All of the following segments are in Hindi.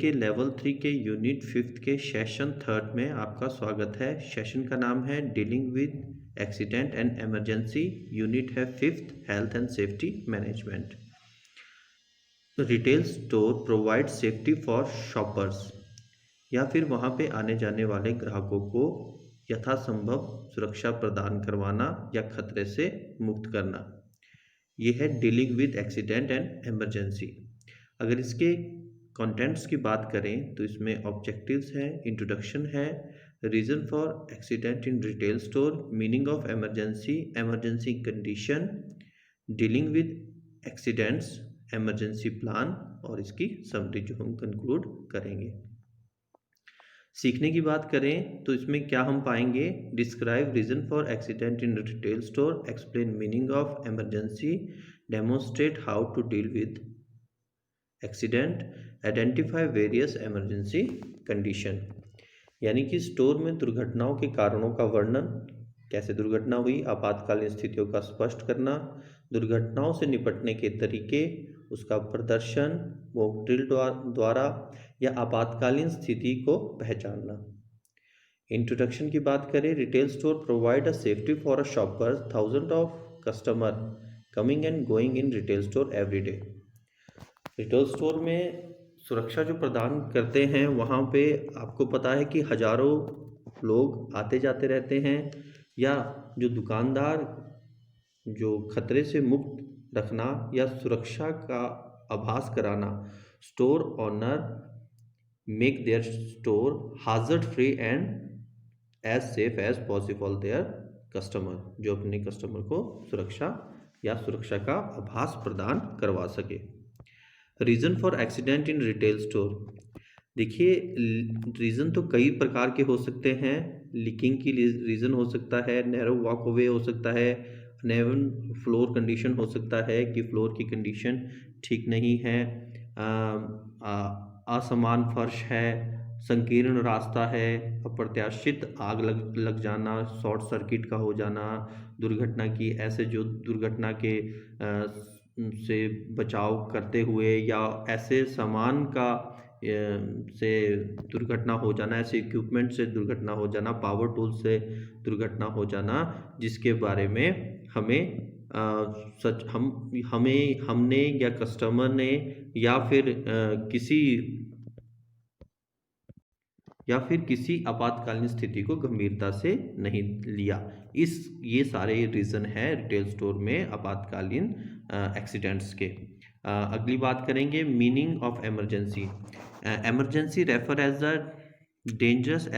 के लेवल 3 के यूनिट 5 के सेशन 3 में आपका स्वागत है। सेशन का नाम है dealing with accident and emergency. Unit है 5th health and safety management. Retail store provide safety for shoppers, या फिर वहाँ पे आने जाने वाले ग्राहकों को यथासंभव सुरक्षा प्रदान करवाना या खतरे से मुक्त करना। ये है dealing with accident and emergency. अगर इसके कंटेंट्स की बात करें तो इसमें ऑब्जेक्टिव्स हैं, इंट्रोडक्शन है, reason for accident in retail store, meaning of emergency, emergency condition, dealing with accidents, emergency plan और इसकी समरी जो हम कंक्लूड करेंगे। सीखने की बात करें तो इसमें क्या हम पाएंगे? Describe reason for accident in retail store, explain meaning of emergency, demonstrate how to deal with accident, identify various emergency condition. यानी कि स्टोर में दुर्घटनाओं के कारणों का वर्णन, कैसे दुर्घटना हुई, आपातकालीन स्थितियों का स्पष्ट करना, दुर्घटनाओं से निपटने के तरीके, उसका प्रदर्शन, मॉक ड्रिल द्वारा या आपातकालीन स्थिति को पहचानना। इंट्रोडक्शन की बात करें, retail store provide a safety for a shopper, thousand of customer coming and going in retail store every day. Retail store में सुरक्षा जो प्रदान करते हैं, वहाँ पे आपको पता है कि हजारों लोग आते जाते रहते हैं, या जो दुकानदार जो खतरे से मुक्त रखना या सुरक्षा का आभास कराना, store owner make their store hazard free and as safe as possible their customer, जो अपने कस्टमर को सुरक्षा या सुरक्षा का आभास प्रदान करवा सके। Reason for accident in retail store, देखिए रीज़न तो कई प्रकार के हो सकते हैं। लीकिंग की रीज़न हो सकता है, नैरो वॉकअवे हो सकता है, अनइवन फ्लोर कंडीशन हो सकता है कि फ्लोर की कंडीशन ठीक नहीं है, असमान फर्श है, संकीर्ण रास्ता है, अप्रत्याशित आग लग जाना, शॉर्ट सर्किट का हो जाना, दुर्घटना की ऐसे जो दुर्घटना के से बचाव करते हुए या ऐसे सामान का से दुर्घटना हो जाना, ऐसे इक्विपमेंट से दुर्घटना हो जाना, पावर टूल से दुर्घटना हो जाना, जिसके बारे में हमें हमने या कस्टमर ने या फिर किसी आपातकालीन स्थिति को गंभीरता से नहीं लिया। ये सारे रीज़न है रिटेल स्टोर में आपातकालीन एक्सीडेंट्स के। अगली बात करेंगे meaning of emergency. Emergency refer as a dangerous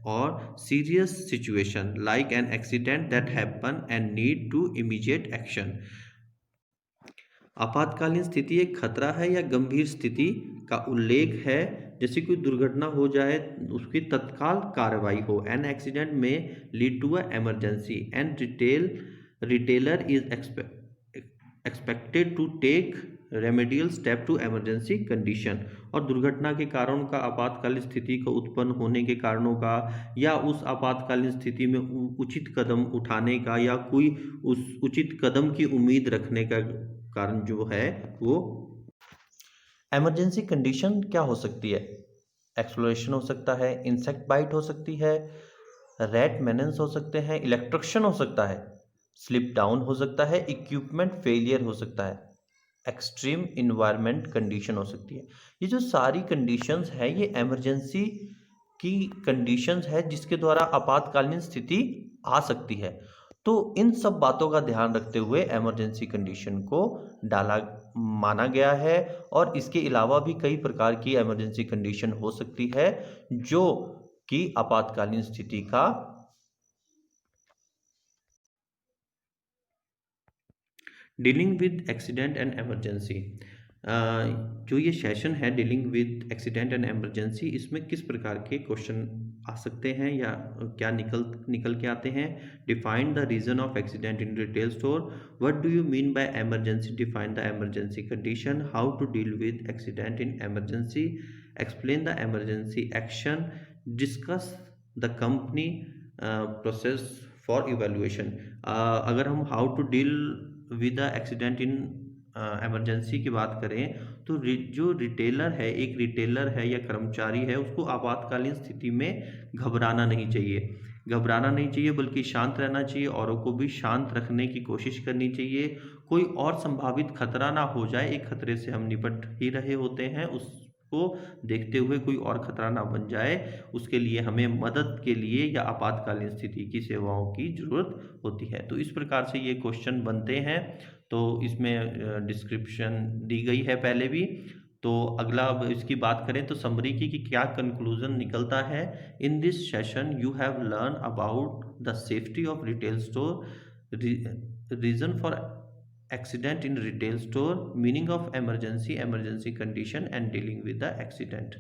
और serious situation like an accident that happen and need to immediate action. आपातकालीन स्थिति एक खतरा है या गंभीर स्थिति का उल्लेख है, जैसे कोई दुर्घटना हो जाए उसकी तत्काल कार्रवाई हो। An accident may lead to a emergency and retailer is expected to take remedial step to emergency condition. और दुर्घटना के कारणों का, आपातकालीन स्थिति को उत्पन्न होने के कारणों का, या उस आपातकालीन स्थिति में उचित कदम उठाने का या कोई उस उचित कदम की उम्मीद रखने का कारण जो है वो। इमरजेंसी कंडीशन क्या हो सकती है? एक्सप्लोरेशन हो सकता है, इंसेक्ट बाइट हो सकती है, रैट मेनेंस हो सकते हैं, इलेक्ट्रिक्शन हो सकता है, स्लिप डाउन हो सकता है, इक्विपमेंट फेलियर हो सकता है, एक्सट्रीम इन्वायरमेंट कंडीशन हो सकती है। ये जो सारी कंडीशंस है ये इमरजेंसी की कंडीशंस है जिसके द्वारा आपातकालीन स्थिति आ सकती है। तो इन सब बातों का ध्यान रखते हुए इमरजेंसी कंडीशन को माना गया है। और इसके अलावा भी कई प्रकार की इमरजेंसी कंडीशन हो सकती है जो कि आपातकालीन स्थिति का dealing with accident and emergency. जो ये सेशन है dealing with accident and emergency, इसमें किस प्रकार के क्वेश्चन आ सकते हैं या क्या निकल के आते हैं? Define the reason of accident in retail store, what do you mean by emergency, define the emergency condition, how to deal with accident in emergency, explain the emergency action, discuss the company process for evaluation. अगर हम how to deal with the accident in emergency की बात करें तो जो रिटेलर है, एक रिटेलर है या कर्मचारी है, उसको आपातकालीन स्थिति में घबराना नहीं चाहिए। घबराना नहीं चाहिए बल्कि शांत रहना चाहिए, औरों को भी शांत रखने की कोशिश करनी चाहिए। कोई और संभावित खतरा ना हो जाए, एक खतरे से हम निपट ही रहे होते हैं, उसको देखते हुए कोई और खतरा ना बन जाए, उसके लिए हमें मदद के लिए या आपातकालीन स्थिति की सेवाओं की ज़रूरत होती है। तो इस प्रकार से ये क्वेश्चन बनते हैं। तो इसमें डिस्क्रिप्शन दी गई है पहले भी। तो अगला अब इसकी बात करें तो समरी की कि क्या कंक्लूजन निकलता है। In this session you have learn about the safety of retail store, reason for accident in retail store, meaning of emergency, emergency condition and dealing with the accident.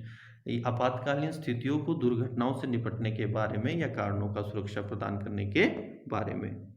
आपातकालीन स्थितियों को, दुर्घटनाओं से निपटने के बारे में या कारणों का सुरक्षा प्रदान करने के बारे में।